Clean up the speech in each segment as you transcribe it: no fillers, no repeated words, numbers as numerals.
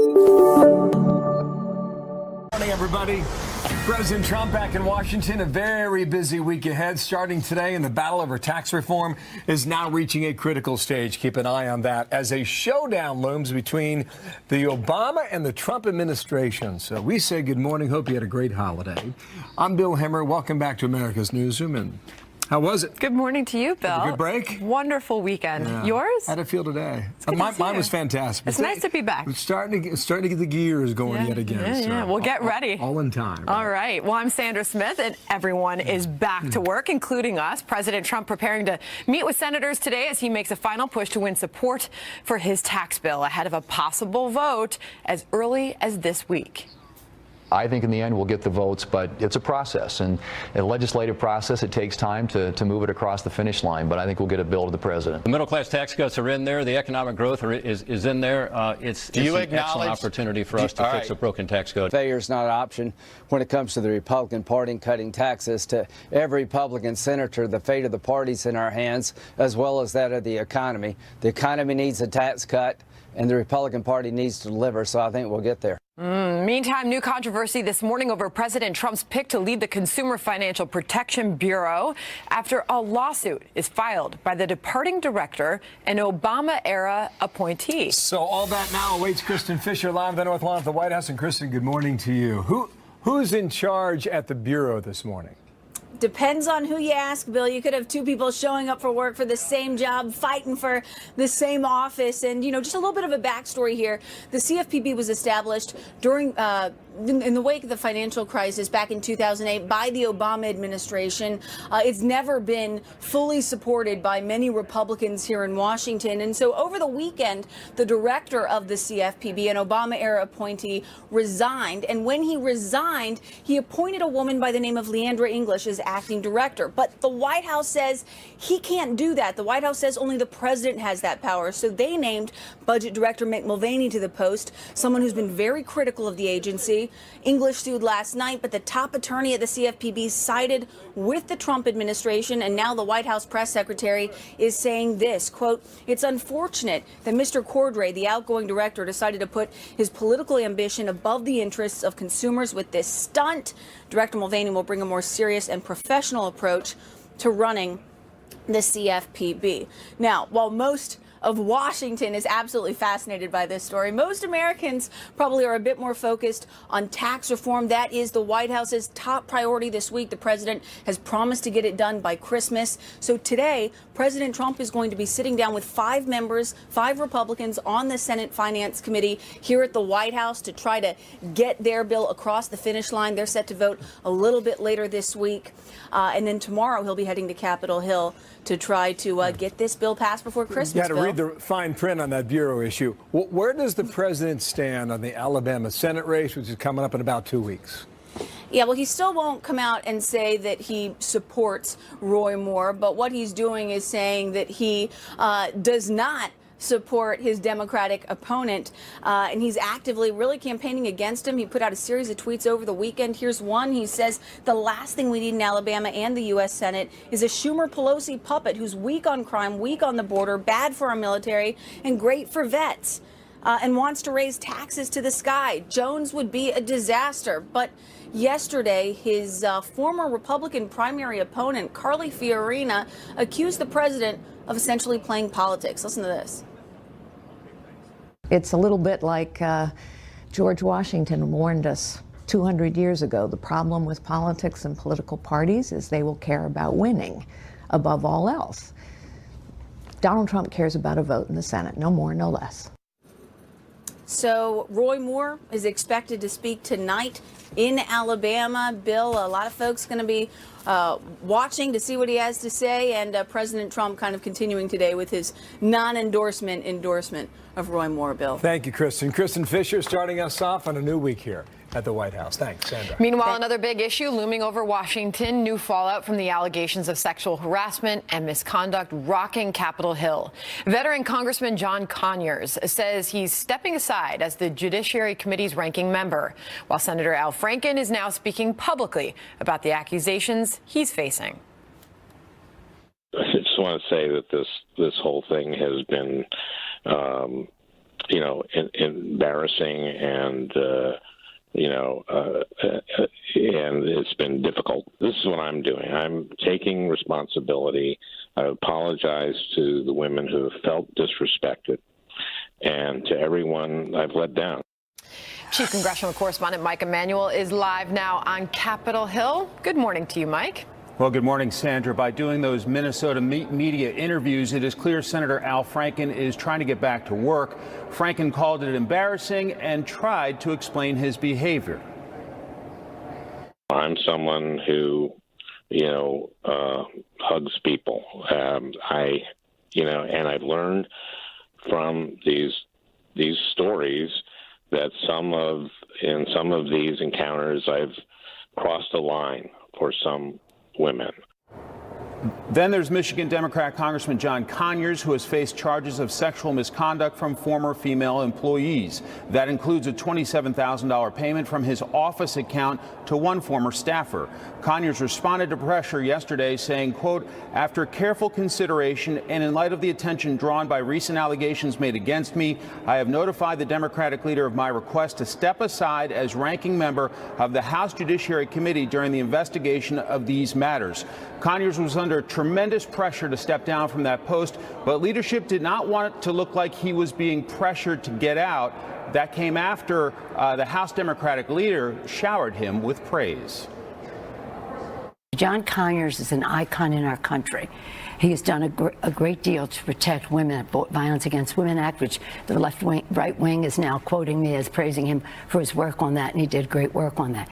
Morning, everybody. President Trump back in Washington, a very busy week ahead starting today, and the battle over tax reform is now reaching a critical stage. Keep an eye on that as a showdown looms between the Obama and the Trump administration. So we say good morning. Hope you had a great holiday. I'm Bill Hemmer. Welcome back to America's Newsroom. And how was it? Good morning to you, Bill. Had a good break? Wonderful weekend. Yeah. Yours? How'd it feel today? Mine was fantastic. It's nice to be back. It's starting to get the gears going yet again. Yeah. Well, get ready. All in time. Right? All right. Well, I'm Sandra Smith, and everyone is back to work, including us. President Trump preparing to meet with senators today as he makes a final push to win support for his tax bill ahead of a possible vote as early as this week. I think in the end we'll get the votes, but it's a process, and a legislative process. It takes time to move it across the finish line, but I think we'll get a bill to the president. The middle-class tax cuts are in there. The economic growth is in there. It's an excellent opportunity for us to fix a broken tax code. Failure is not an option when it comes to the Republican Party and cutting taxes. To every Republican senator, the fate of the party's in our hands, as well as that of the economy. The economy needs a tax cut, and the Republican Party needs to deliver, so I think we'll get there. Meantime, new controversy this morning over President Trump's pick to lead the Consumer Financial Protection Bureau after a lawsuit is filed by the departing director, an Obama-era appointee. So all that now awaits Kristen Fisher live in the North Lawn of the White House. And Kristen, good morning to you. Who's in charge at the Bureau this morning? Depends on who you ask, Bill. You could have two people showing up for work for the same job, fighting for the same office. And, just a little bit of a backstory here. The CFPB was established during in the wake of the financial crisis back in 2008 by the Obama administration. It's never been fully supported by many Republicans here in Washington. And so over the weekend, the director of the CFPB, an Obama-era appointee, resigned. And when he resigned, he appointed a woman by the name of Leandra English as acting director. But the White House says he can't do that. The White House says only the president has that power. So they named Budget Director Mick Mulvaney to the post, someone who's been very critical of the agency. English sued last night, but the top attorney at the CFPB sided with the Trump administration, and now the White House press secretary is saying this, quote, "It's unfortunate that Mr. Cordray, the outgoing director, decided to put his political ambition above the interests of consumers with this stunt. Director Mulvaney will bring a more serious and professional approach to running the CFPB." Now, while most of Washington is absolutely fascinated by this story, most Americans probably are a bit more focused on tax reform. That is the White House's top priority this week. The president has promised to get it done by Christmas. So today, President Trump is going to be sitting down with 5 members, 5 Republicans on the Senate Finance Committee here at the White House to try to get their bill across the finish line. They're set to vote a little bit later this week. And then tomorrow he'll be heading to Capitol Hill to try to get this bill passed before Christmas. You got to read the fine print on that Bureau issue. Where does the president stand on the Alabama Senate race, which is coming up in about 2 weeks? Yeah, well, he still won't come out and say that he supports Roy Moore, but what he's doing is saying that he does not support his Democratic opponent, and he's actively really campaigning against him. He put out a series of tweets over the weekend. Here's one. He says the last thing we need in Alabama and the U.S. Senate is a Schumer-Pelosi puppet who's weak on crime, weak on the border, bad for our military, and great for vets, and wants to raise taxes to the sky. Jones would be a disaster. But yesterday, his former Republican primary opponent, Carly Fiorina, accused the president of essentially playing politics. Listen to this. It's a little bit like George Washington warned us 200 years ago. The problem with politics and political parties is they will care about winning above all else. Donald Trump cares about a vote in the Senate, no more, no less. So Roy Moore is expected to speak tonight in Alabama. Bill, a lot of folks going to be watching to see what he has to say, and President Trump kind of continuing today with his non-endorsement endorsement of Roy Moore, Bill. Thank you, Kristen. Kristen Fisher starting us off on a new week here at the White House. Thanks, Sandra. Meanwhile, another big issue looming over Washington, new fallout from the allegations of sexual harassment and misconduct rocking Capitol Hill. Veteran Congressman John Conyers says he's stepping aside as the Judiciary Committee's ranking member, while Senator Al Franken is now speaking publicly about the accusations he's facing. I just want to say that this whole thing has been embarrassing and and it's been difficult. This is what I'm doing. I'm taking responsibility. I apologize to the women who have felt disrespected and to everyone I've let down. Chief Congressional Correspondent Mike Emanuel is live now on Capitol Hill. Good morning to you, Mike. Well, good morning, Sandra. By doing those Minnesota media interviews, it is clear Senator Al Franken is trying to get back to work. Franken called it embarrassing and tried to explain his behavior. I'm someone who, hugs people. And I've learned from these stories that in some of these encounters, I've crossed a line for some women. Then there's Michigan Democrat Congressman John Conyers, who has faced charges of sexual misconduct from former female employees. That includes a $27,000 payment from his office account to one former staffer. Conyers responded to pressure yesterday saying, quote, after careful consideration and in light of the attention drawn by recent allegations made against me, I have notified the Democratic leader of my request to step aside as ranking member of the House Judiciary Committee during the investigation of these matters. Conyers was under tremendous pressure to step down from that post, but leadership did not want it to look like he was being pressured to get out. That came after the House Democratic leader showered him with praise. John Conyers is an icon in our country. He has done a great deal to protect women, Violence Against Women Act, which the right wing is now quoting me as praising him for his work on that, and he did great work on that.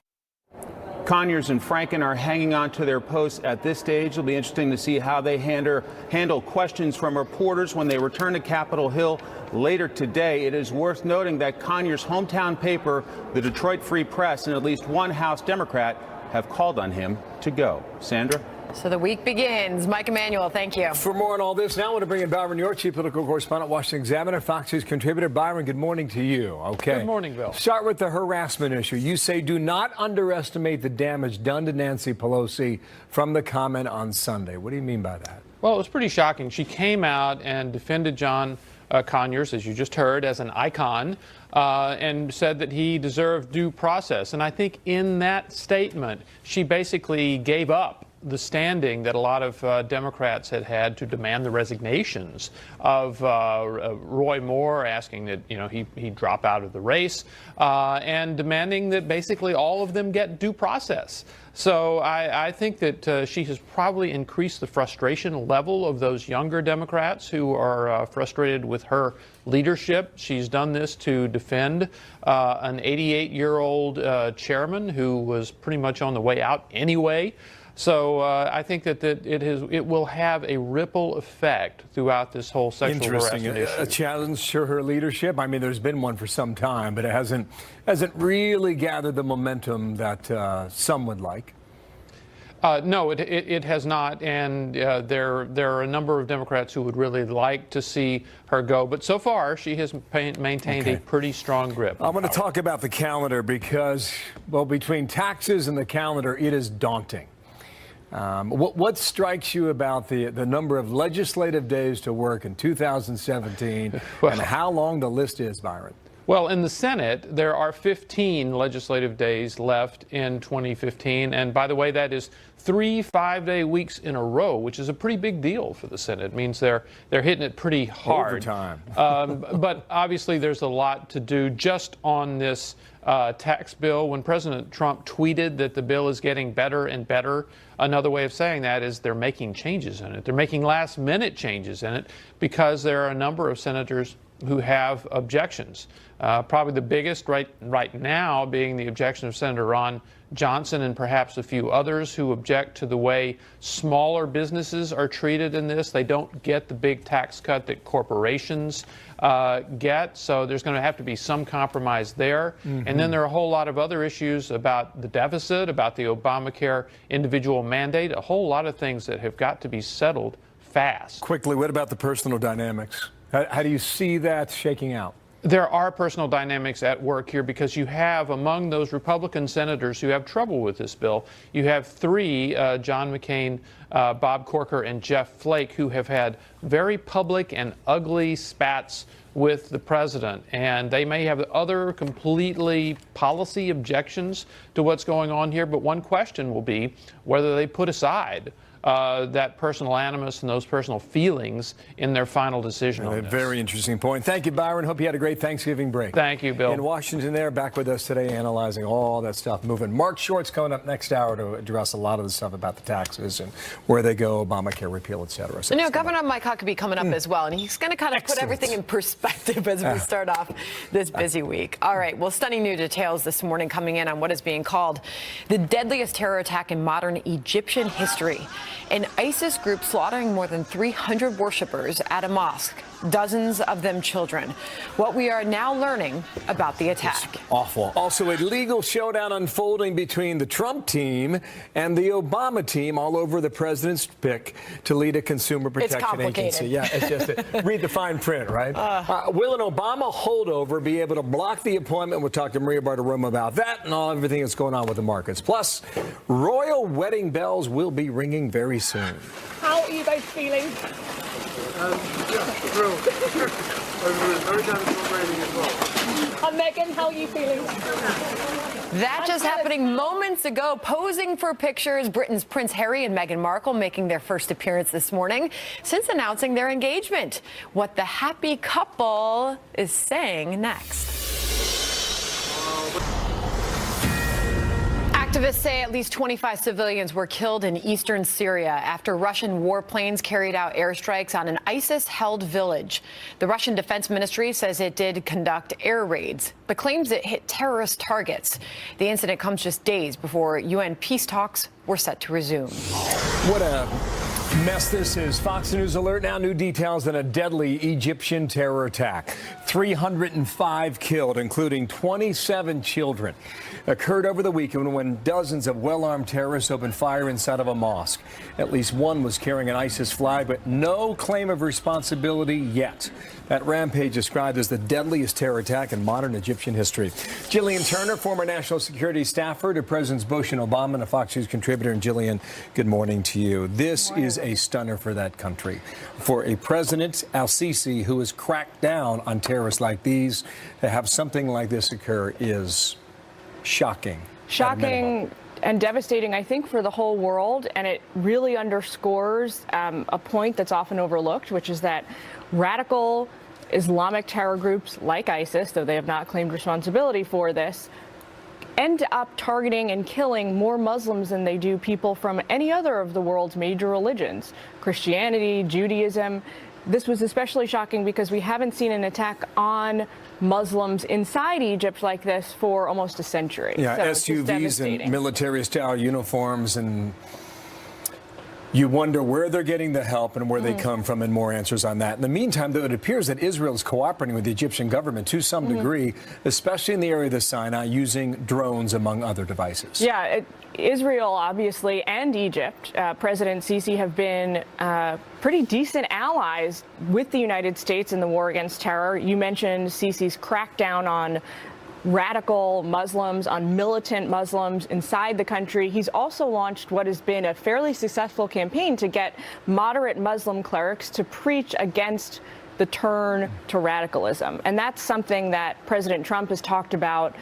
Conyers and Franken are hanging on to their posts at this stage. It'll be interesting to see how they handle questions from reporters when they return to Capitol Hill later today. It is worth noting that Conyers' hometown paper, the Detroit Free Press, and at least one House Democrat have called on him to go. Sandra? So the week begins. Mike Emanuel, thank you. For more on all this, now I want to bring in Byron York, Chief Political Correspondent, Washington Examiner, Fox News contributor. Byron, good morning to you. Okay. Good morning, Bill. Start with the harassment issue. You say do not underestimate the damage done to Nancy Pelosi from the comment on Sunday. What do you mean by that? Well, it was pretty shocking. She came out and defended John Conyers, as you just heard, as an icon, and said that he deserved due process. And I think in that statement, she basically gave up the standing that a lot of Democrats had to demand the resignations of Roy Moore, asking that he drop out of the race, and demanding that basically all of them get due process. So I think that she has probably increased the frustration level of those younger Democrats who are frustrated with her leadership. She's done this to defend an 88-year-old chairman who was pretty much on the way out anyway. So I think that it will have a ripple effect throughout this whole sexual harassment issue. A challenge to her leadership. I mean, there's been one for some time, but it hasn't really gathered the momentum that some would like. No, it has not, and there are a number of Democrats who would really like to see her go. But so far, she has maintained a pretty strong grip. I want to talk about the calendar because, well, between taxes and the calendar, it is daunting. What strikes you about the number of legislative days to work in 2017 and how long the list is, Byron? Well, in the Senate, there are 15 legislative days left in 2015. And by the way, that is 3 5-day weeks in a row, which is a pretty big deal for the Senate. It means they're hitting it pretty hard. Overtime. But obviously, there's a lot to do just on this tax bill. When President Trump tweeted that the bill is getting better and better, another way of saying that is they're making changes in it. They're making last-minute changes in it because there are a number of senators who have objections. Probably the biggest right now being the objection of Senator Ron Johnson and perhaps a few others who object to the way smaller businesses are treated in this. They don't get the big tax cut that corporations get, so there's going to have to be some compromise there. Mm-hmm. And then there are a whole lot of other issues about the deficit, about the Obamacare individual mandate, a whole lot of things that have got to be settled fast. Quickly, what about the personal dynamics? How do you see that shaking out? There are personal dynamics at work here because you have, among those Republican senators who have trouble with this bill, you have three, John McCain, Bob Corker, and Jeff Flake, who have had very public and ugly spats with the president, and they may have other completely policy objections to what's going on here, but one question will be whether they put aside that personal animus and those personal feelings in their final decision on this. Very interesting point. Thank you, Byron. Hope you had a great Thanksgiving break. Thank you, Bill. In Washington there, back with us today, analyzing all that stuff moving. Mark Short's coming up next hour to address a lot of the stuff about the taxes and where they go, Obamacare repeal, et cetera. So Governor Mike Huckabee coming up as well, and he's going to kind of put everything in perspective as we start off this busy week. All right, well, stunning new details this morning coming in on what is being called the deadliest terror attack in modern Egyptian history. An ISIS group slaughtering more than 300 worshippers at a mosque, dozens of them children. What we are now learning about the attack. It's awful. Also, a legal showdown unfolding between the Trump team and the Obama team all over the president's pick to lead a consumer protection agency. Yeah, it's just read the fine print, right? Will an Obama holdover be able to block the appointment? We'll talk to Maria Bartiromo about that and everything that's going on with the markets. Plus, royal wedding bells will be ringing very soon. How are you guys feeling? Thrilled. Very celebrating as well. Megyn, how are you feeling? That just happening moments ago, posing for pictures. Britain's Prince Harry and Meghan Markle making their first appearance this morning since announcing their engagement. What the happy couple is saying next. Activists say at least 25 civilians were killed in eastern Syria after Russian warplanes carried out airstrikes on an ISIS-held village. The Russian Defense Ministry says it did conduct air raids, but claims it hit terrorist targets. The incident comes just days before UN peace talks were set to resume. What a mess this is. Fox News alert now. New details on a deadly Egyptian terror attack. 305 killed, including 27 children. Occurred over the weekend when dozens of well-armed terrorists opened fire inside of a mosque. At least one was carrying an ISIS flag, but no claim of responsibility yet. That rampage described as the deadliest terror attack in modern Egyptian history. Jillian Turner, former national security staffer to Presidents Bush and Obama, and a Fox News contributor. And Jillian, good morning to you. This is a stunner for that country. For a President al-Sisi who has cracked down on terrorists like these, to have something like this occur is shocking. Shocking and devastating, I think, for the whole world. And it really underscores a point that's often overlooked, which is that radical Islamic terror groups like ISIS, though they have not claimed responsibility for this, end up targeting and killing more Muslims than they do people from any other of the world's major religions. Christianity, Judaism. This was especially shocking because we haven't seen an attack on Muslims inside Egypt like this for almost a century. Yeah, so SUVs and military-style uniforms, and you wonder where they're getting the help and where they come from, and more answers on that. In the meantime, though, it appears that Israel is cooperating with the Egyptian government to some degree, especially in the area of the Sinai, using drones, among other devices. Yeah, Israel, obviously, and Egypt, President Sisi have been pretty decent allies with the United States in the war against terror. You mentioned Sisi's crackdown on radical Muslims, on militant Muslims inside the country. He's also launched what has been a fairly successful campaign to get moderate Muslim clerics to preach against the turn to radicalism. And that's something that President Trump has talked about.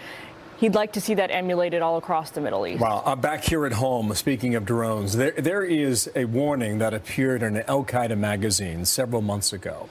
He'd like to see that emulated all across the Middle East. Wow. Back here at home, speaking of drones, there is a warning that appeared in an Al-Qaeda magazine several months ago.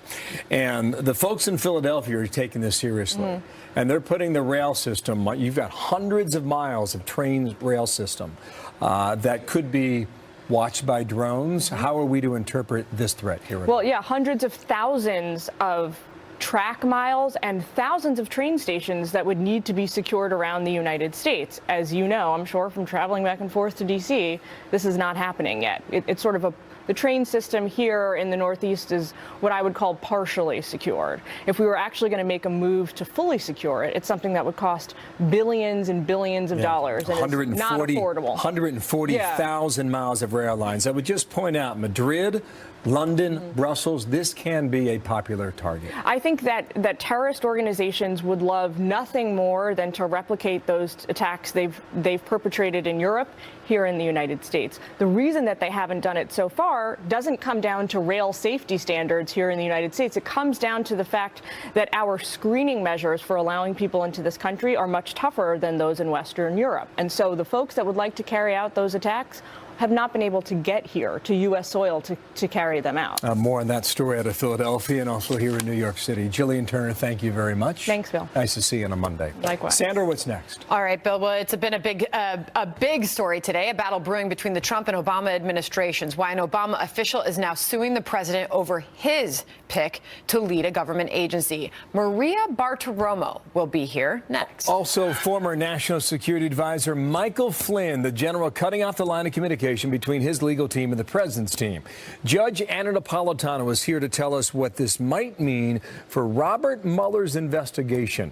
And the folks in Philadelphia are taking this seriously. And they're putting the rail system, you've got hundreds of miles of train rail system that could be watched by drones. How are we to interpret this threat here? Well, yeah, hundreds of thousands of track miles and thousands of train stations that would need to be secured around the United States. As you know, I'm sure from traveling back and forth to D.C., this is not happening yet. It's sort of the train system here in the Northeast is what I would call partially secured. If we were actually going to make a move to fully secure it, it's something that would cost billions and billions of dollars, and it's not affordable. 140,000 miles of rail lines. I would just point out Madrid, London, Brussels, this can be a popular target. I think that terrorist organizations would love nothing more than to replicate those attacks they've perpetrated in Europe, here in the United States. The reason that they haven't done it so far Behar doesn't come down to rail safety standards here in the United States. It comes down to the fact that our screening measures for allowing people into this country are much tougher than those in Western Europe. And so the folks that would like to carry out those attacks have not been able to get here to U.S. soil to carry them out. More on that story out of Philadelphia and also here in New York City. Jillian Turner, thank you very much. Thanks, Bill. Nice to see you on a Monday. Likewise. Sandra, what's next? All right, Bill. Well, it's been a big story today, a battle brewing between the Trump and Obama administrations. Why an Obama official is now suing the president over his pick to lead a government agency. Maria Bartiromo will be here next. Also, former National Security Advisor Michael Flynn, the general cutting off the line of communication between his legal team and the president's team. Judge Anna Napolitano is here to tell us what this might mean for Robert Mueller's investigation.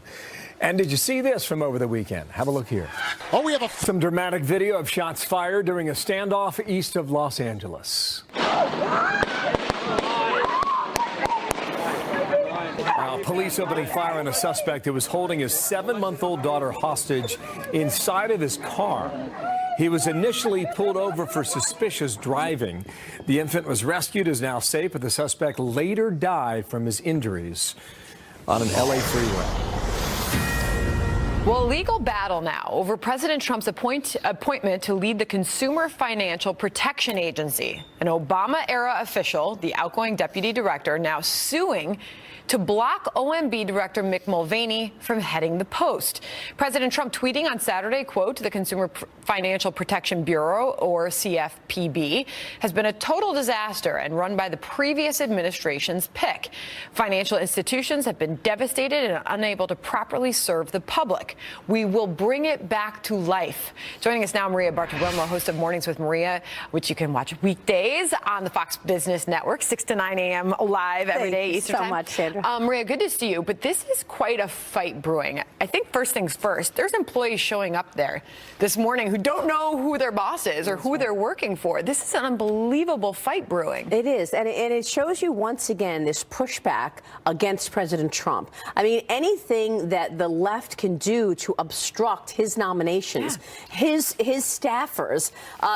And did you see this from over the weekend? Have a look here. Oh, we have some dramatic video of shots fired during a standoff east of Los Angeles. Police opening fire on a suspect who was holding his 7-month-old daughter hostage inside of his car. He was initially pulled over for suspicious driving. The infant was rescued, is now safe, but the suspect later died from his injuries on an L.A. freeway. Well, a legal battle now over President Trump's appointment to lead the Consumer Financial Protection Agency. An Obama-era official, the outgoing deputy director, now suing to block OMB Director Mick Mulvaney from heading the post. President Trump tweeting on Saturday, quote, the Consumer Financial Protection Bureau, or CFPB, has been a total disaster and run by the previous administration's pick. Financial institutions have been devastated and unable to properly serve the public. We will bring it back to life. Joining us now, Maria Bartiromo, host of Mornings with Maria, which you can watch weekdays on the Fox Business Network, 6 to 9 a.m. live every day Eastern time. Thank you so much, Sandra. Maria, good to see you, but this is quite a fight brewing. I think first things first, there's employees showing up there this morning who don't know who their boss is or who they're working for. This is an unbelievable fight brewing. It is, and it shows you once again this pushback against President Trump. I mean, anything that the left can do to obstruct his nominations, his staffers,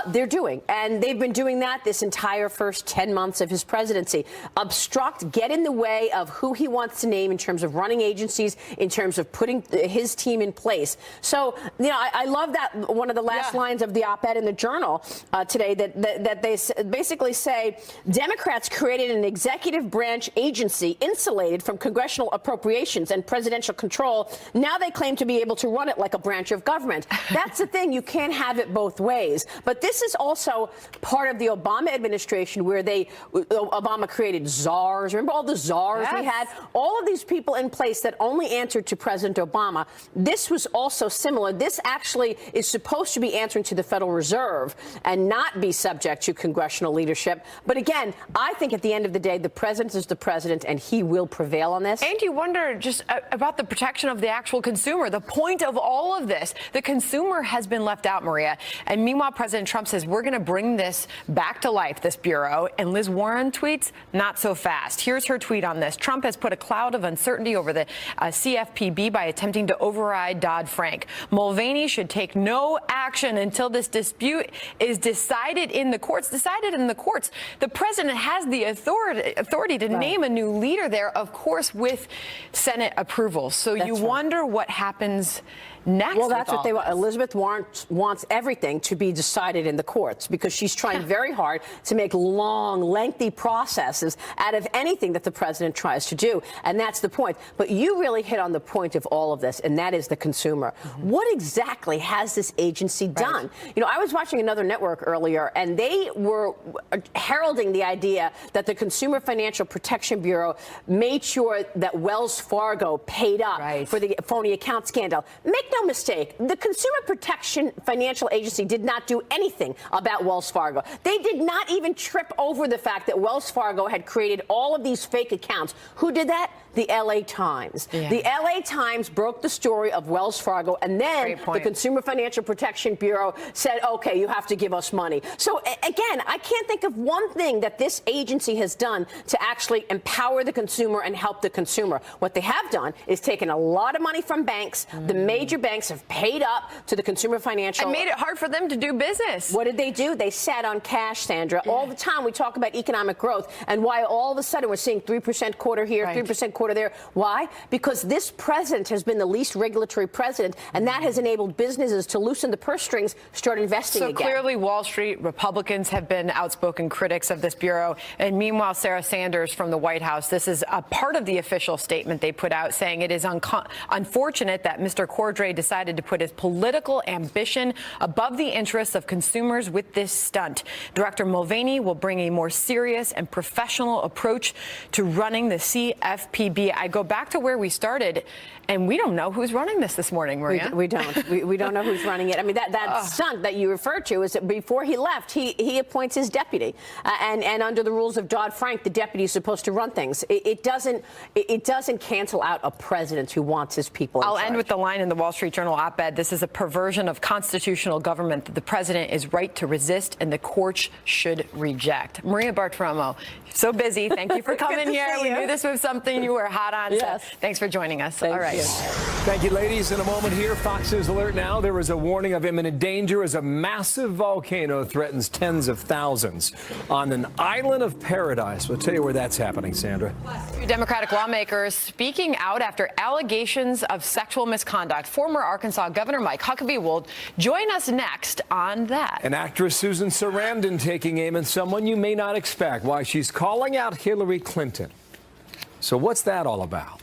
they're doing. And they've been doing that this entire first 10 months of his presidency. Obstruct, get in the way of who he wants to name in terms of running agencies, in terms of putting his team in place. So, you know, I love that one of the last lines of the op-ed in the Journal today that they basically say Democrats created an executive branch agency insulated from congressional appropriations and presidential control. Now they claim to be able to run it like a branch of government. That's the thing. You can't have it both ways. But this is also part of the Obama administration where Obama created czars. Remember all the czars we had? All of these people in place that only answered to President Obama. This was also similar. This actually is supposed to be answering to the Federal Reserve and not be subject to congressional leadership. But again, I think at the end of the day, the president is the president and he will prevail on this. And you wonder just about the protection of the actual consumer. The point of all of this, the consumer has been left out, Maria. And meanwhile, President Trump says we're going to bring this back to life, this bureau. And Liz Warren tweets, not so fast. Here's her tweet on this. Trump has put a cloud of uncertainty over the CFPB by attempting to override Dodd-Frank. Mulvaney should take no action until this dispute is decided in the courts. The president has the authority to name a new leader there, of course, with Senate approval. So you wonder what happens next. Well, that's what they want. Elizabeth Warren wants everything to be decided in the courts because she's trying very hard to make long, lengthy processes out of anything that the president tries to do. And that's the point. But you really hit on the point of all of this, and that is the consumer. What exactly has this agency done? You know, I was watching another network earlier, and they were heralding the idea that the Consumer Financial Protection Bureau made sure that Wells Fargo paid up for the phony account scandal. Make no mistake, the Consumer Protection Financial Agency did not do anything about Wells Fargo. They did not even trip over the fact that Wells Fargo had created all of these fake accounts. Who did that? The LA Times. Yeah. The LA Times broke the story of Wells Fargo, and then the Consumer Financial Protection Bureau said, okay, you have to give us money. So again, I can't think of one thing that this agency has done to actually empower the consumer and help the consumer. What they have done is taken a lot of money from banks. The major banks have paid up to the Consumer Financial. And made it hard for them to do business. What did they do? They sat on cash, Sandra. All the time we talk about economic growth and why all of a sudden we're seeing 3% quarter here, 3% quarter there. Why? Because this president has been the least regulatory president, and that has enabled businesses to loosen the purse strings, start investing again. So clearly Wall Street Republicans have been outspoken critics of this bureau. And meanwhile, Sarah Sanders from the White House, this is a part of the official statement they put out, saying it is unfortunate that Mr. Cordray decided to put his political ambition above the interests of consumers with this stunt. Director Mulvaney will bring a more serious and professional approach to running the CFPB. I go back to where we started, and we don't know who's running this morning, Maria. We don't. we don't know who's running it. I mean, that stunt that you referred to is that before he left, he appoints his deputy. And under the rules of Dodd-Frank, the deputy is supposed to run things. It doesn't cancel out a president who wants his people in charge. I'll end with the line in the Wall Street Journal op-ed. This is a perversion of constitutional government that the president is right to resist and the courts should reject. Maria Bartiromo, so busy. Thank you for coming here. We knew this was something you were hot on. Yes. So thanks for joining us. All right. Thank you, ladies. In a moment here, Fox News Alert now. There is a warning of imminent danger as a massive volcano threatens tens of thousands on an island of paradise. We'll tell you where that's happening, Sandra. Democratic lawmakers speaking out after allegations of sexual misconduct. Former Arkansas Governor Mike Huckabee will join us next on that. And actress Susan Sarandon taking aim at someone you may not expect. Why she's calling out Hillary Clinton. So what's that all about?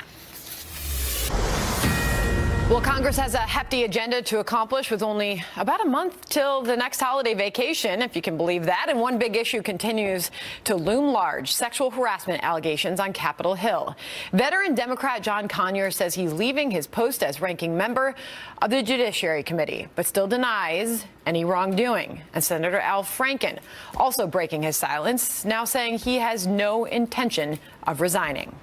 Well, Congress has a hefty agenda to accomplish with only about a month till the next holiday vacation, if you can believe that. And one big issue continues to loom large: sexual harassment allegations on Capitol Hill. Veteran Democrat John Conyers says he's leaving his post as ranking member of the Judiciary Committee, but still denies any wrongdoing. And Senator Al Franken also breaking his silence, now saying he has no intention of resigning.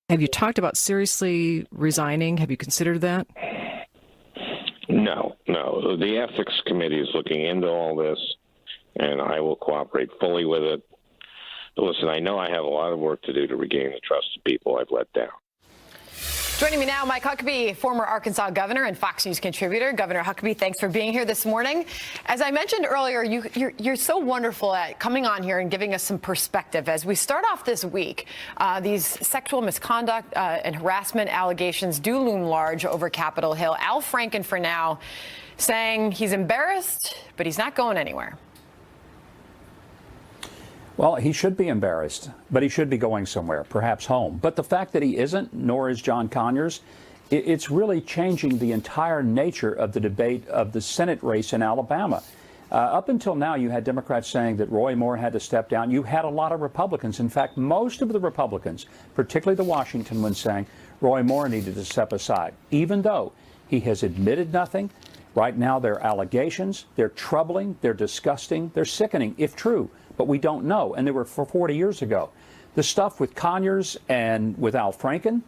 Have you talked about seriously resigning? Have you considered that? No. The Ethics Committee is looking into all this, and I will cooperate fully with it. But listen, I know I have a lot of work to do to regain the trust of people I've let down. Joining me now, Mike Huckabee, former Arkansas governor and Fox News contributor. Governor Huckabee, thanks for being here this morning. As I mentioned earlier, you're so wonderful at coming on here and giving us some perspective. As we start off this week, these sexual misconduct and harassment allegations do loom large over Capitol Hill. Al Franken, for now, saying he's embarrassed, but he's not going anywhere. Well, he should be embarrassed, but he should be going somewhere, perhaps home. But the fact that he isn't, nor is John Conyers, it's really changing the entire nature of the debate of the Senate race in Alabama. Up until now, you had Democrats saying that Roy Moore had to step down. You had a lot of Republicans. In fact, most of the Republicans, particularly the Washington ones, saying Roy Moore needed to step aside, even though he has admitted nothing. Right now, they're allegations. They're troubling. They're disgusting. They're sickening, if true. But we don't know, and they were for 40 years ago. The stuff with Conyers and with Al Franken,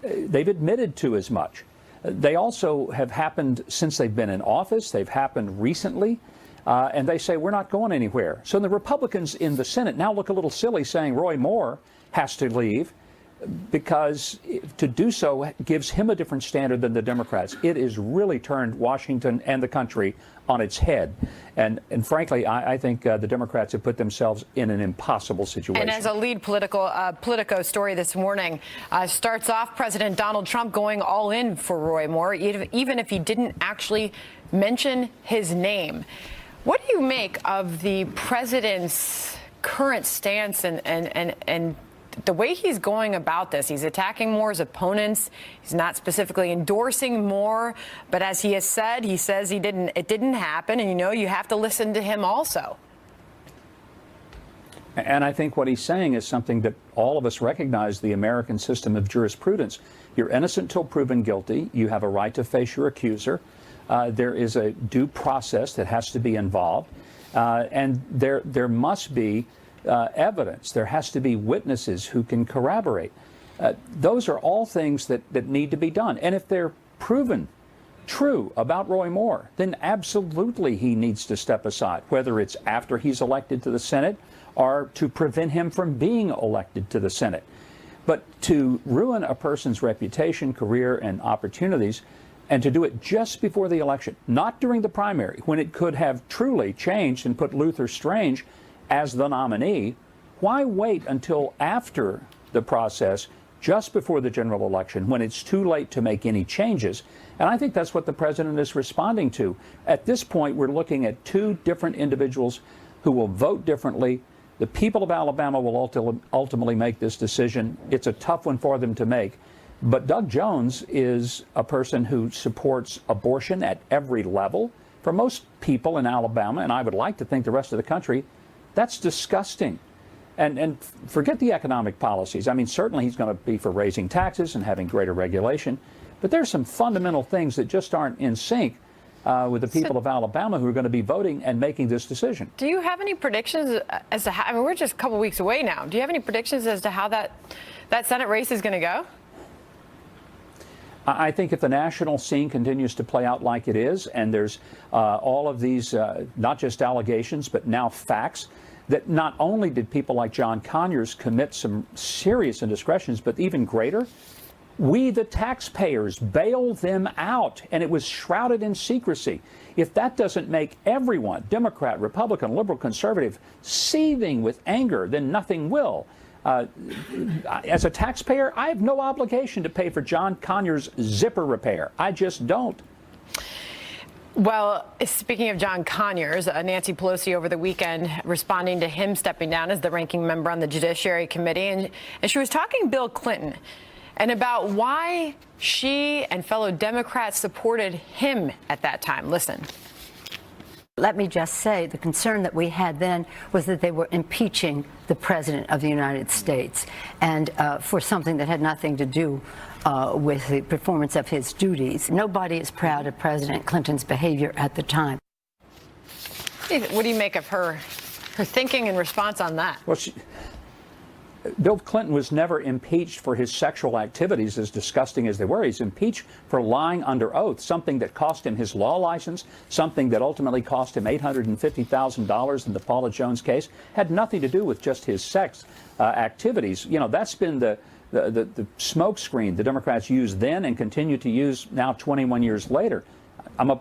they've admitted to as much. They also have happened since they've been in office. They've happened recently, and they say we're not going anywhere. So the Republicans in the Senate now look a little silly saying Roy Moore has to leave, because to do so gives him a different standard than the Democrats. It has really turned Washington and the country on its head. And frankly, I think the Democrats have put themselves in an impossible situation. And as a lead Politico story this morning, starts off President Donald Trump going all in for Roy Moore, even if he didn't actually mention his name. What do you make of the president's current stance and the way he's going about this? He's attacking Moore's opponents. He's not specifically endorsing Moore, but as he has said, he says it didn't happen. And, you have to listen to him also. And I think what he's saying is something that all of us recognize: the American system of jurisprudence. You're innocent till proven guilty. You have a right to face your accuser. There is a due process that has to be involved. And there must be evidence. There has to be witnesses who can corroborate. Those are all things that need to be done. And if they're proven true about Roy Moore, then absolutely he needs to step aside, whether it's after he's elected to the Senate or to prevent him from being elected to the Senate. But to ruin a person's reputation, career, and opportunities, and to do it just before the election, not during the primary, when it could have truly changed and put Luther Strange as the nominee, why wait until after the process, just before the general election, when it's too late to make any changes? And I think that's what the president is responding to. At this point, we're looking at two different individuals who will vote differently. The people of Alabama will ultimately make this decision. It's a tough one for them to make. But Doug Jones is a person who supports abortion at every level. For most people in Alabama, and I would like to think the rest of the country, that's disgusting. And forget the economic policies. I mean, certainly he's going to be for raising taxes and having greater regulation. But there's some fundamental things that just aren't in sync with the people of Alabama who are going to be voting and making this decision. Do you have any predictions as to how, I mean, we're just a couple weeks away now. Do you have any predictions as to how that Senate race is going to go? I think if the national scene continues to play out like it is, and there's all of these, not just allegations, but now facts, that not only did people like John Conyers commit some serious indiscretions, but even greater, we, the taxpayers, bailed them out, and it was shrouded in secrecy. If that doesn't make everyone, Democrat, Republican, liberal, conservative, seething with anger, then nothing will. As a taxpayer, I have no obligation to pay for John Conyers' zipper repair. I just don't. Well, speaking of John Conyers, Nancy Pelosi over the weekend responding to him stepping down as the ranking member on the Judiciary Committee, and she was talking Bill Clinton and about why she and fellow Democrats supported him at that time. Listen. Let me just say the concern that we had then was that they were impeaching the President of the United States, and for something that had nothing to do with the performance of his duties. Nobody is proud of President Clinton's behavior at the time. What do you make of her thinking and response on that? Well, Bill Clinton was never impeached for his sexual activities, as disgusting as they were. He's impeached for lying under oath, something that cost him his law license, something that ultimately cost him $850,000 in the Paula Jones case. Had nothing to do with just his sex activities. You know, that's been the smoke screen the Democrats used then and continue to use now 21 years later. I'm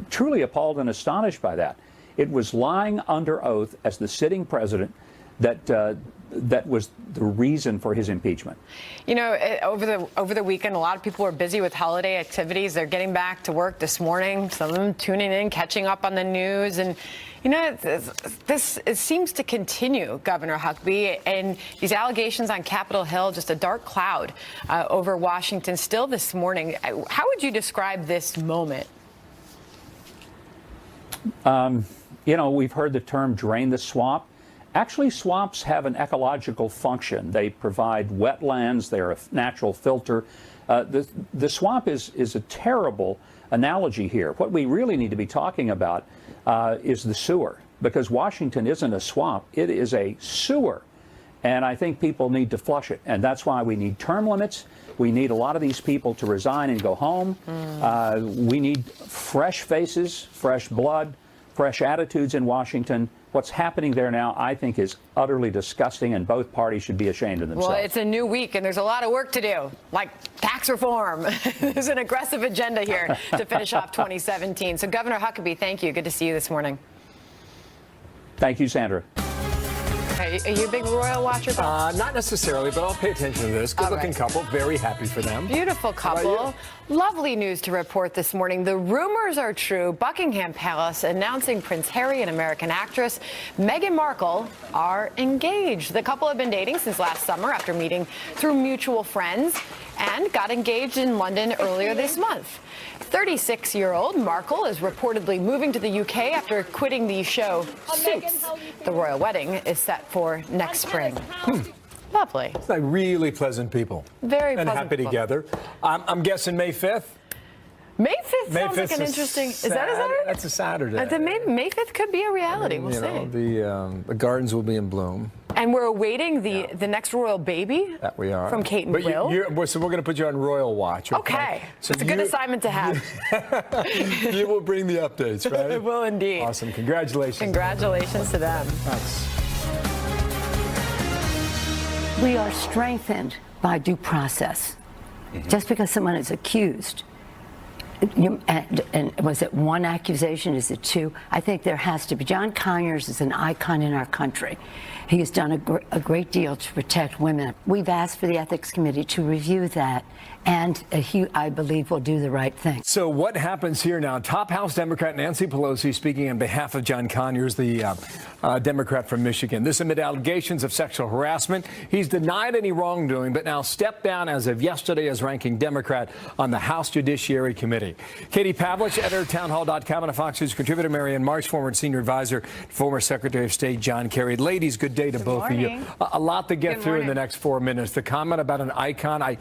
truly appalled and astonished by that. It was lying under oath as the sitting president that was the reason for his impeachment. You know, over the weekend, a lot of people were busy with holiday activities. They're getting back to work this morning. Some of them tuning in, catching up on the news, and you know, it seems to continue, Governor Huckabee, and these allegations on Capitol Hill, just a dark cloud over Washington still this morning. How would you describe this moment? You know, we've heard the term drain the swamp. Actually, swamps have an ecological function. They provide wetlands. They're a natural filter. The swamp is a terrible analogy here. What we really need to be talking about is the sewer, because Washington isn't a swamp. It is a sewer. And I think people need to flush it. And that's why we need term limits. We need a lot of these people to resign and go home. We need fresh faces, fresh blood, fresh attitudes in Washington. What's happening there now, I think, is utterly disgusting, and both parties should be ashamed of themselves. Well, it's a new week, and there's a lot of work to do, like tax reform. There's an aggressive agenda here to finish off 2017. So, Governor Huckabee, thank you. Good to see you this morning. Thank you, Sandra. Are you a big royal watcher? Not necessarily, but I'll pay attention to this. Good-looking couple. Very happy for them. Beautiful couple. Lovely news to report this morning. The rumors are true. Buckingham Palace announcing Prince Harry and American actress Megyn Markle are engaged. The couple have been dating since last summer after meeting through mutual friends and got engaged in London earlier this month. 36-year-old Markle is reportedly moving to the UK after quitting the show Suits. The royal wedding is set for next spring. Lovely. It's like really pleasant people. Very and pleasant happy people. together. I'm guessing May 5th. May 5th sounds like an interesting. Is that a Saturday? That's a Saturday. May 5th could be a reality. We'll see. The gardens will be in bloom. And we're awaiting the next royal baby. That we are. From Kate and but Will. So we're going to put you on royal watch. Okay. So it's a good assignment to have. You will bring the updates, right? I will indeed. Awesome. Congratulations. Congratulations to them. Thanks. We are strengthened by due process. Just because someone is accused, and was it one accusation? Is it two? I think there has to be. John Conyers is an icon in our country. He has done a great deal to protect women. We've asked for the Ethics Committee to review that, and he, I believe, will do the right thing. So what happens here now? Top House Democrat Nancy Pelosi speaking on behalf of John Conyers, the Democrat from Michigan. This amid allegations of sexual harassment. He's denied any wrongdoing, but now stepped down as of yesterday as ranking Democrat on the House Judiciary Committee. Katie Pavlich, editor of townhall.com, and a Fox News contributor, Marianne Marsh, former senior advisor, former Secretary of State John Kerry. Ladies, good day to both of you. A lot to get through in the next 4 minutes. The comment about an icon,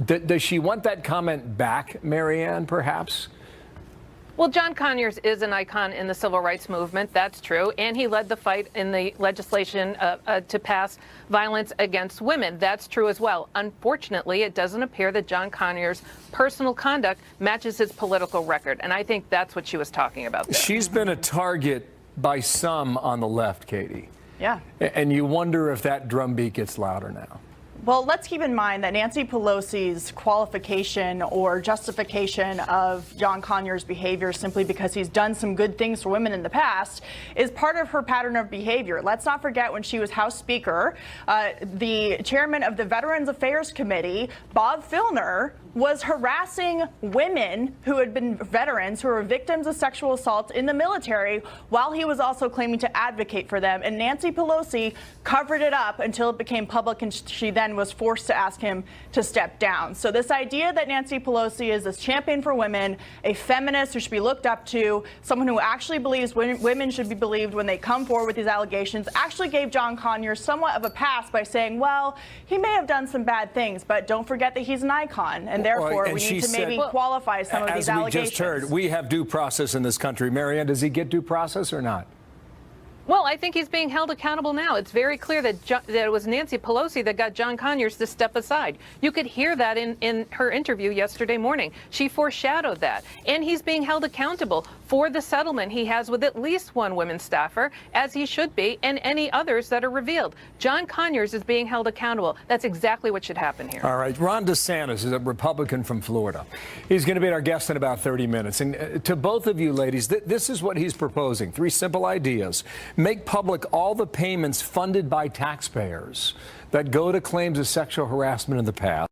does she want that comment back, Marianne, perhaps? Well, John Conyers is an icon in the civil rights movement. That's true. And he led the fight in the legislation to pass violence against women. That's true as well. Unfortunately, it doesn't appear that John Conyers' personal conduct matches his political record. And I think that's what she was talking about there. She's been a target by some on the left, Katie. Yeah. And you wonder if that drumbeat gets louder now. Well, let's keep in mind that Nancy Pelosi's qualification or justification of John Conyers' behavior simply because he's done some good things for women in the past is part of her pattern of behavior. Let's not forget when she was House Speaker, the chairman of the Veterans Affairs Committee, Bob Filner, was harassing women who had been veterans who were victims of sexual assault in the military while he was also claiming to advocate for them. And Nancy Pelosi covered it up until it became public, and she then was forced to ask him to step down. So this idea that Nancy Pelosi is this champion for women, a feminist who should be looked up to, someone who actually believes women should be believed when they come forward with these allegations, actually gave John Conyers somewhat of a pass by saying, well, he may have done some bad things, but don't forget that he's an icon. And therefore, we need to maybe qualify some of these allegations. As we just heard, we have due process in this country. Marianne, does he get due process or not? Well, I think he's being held accountable now. It's very clear that it was Nancy Pelosi that got John Conyers to step aside. You could hear that in her interview yesterday morning. She foreshadowed that. And he's being held accountable for the settlement he has with at least one women staffer, as he should be, and any others that are revealed. John Conyers is being held accountable. That's exactly what should happen here. All right. Ron DeSantis is a Republican from Florida. He's going to be our guest in about 30 minutes. And to both of you ladies, this is what he's proposing. 3 simple ideas. Make public all the payments funded by taxpayers that go to claims of sexual harassment in the past.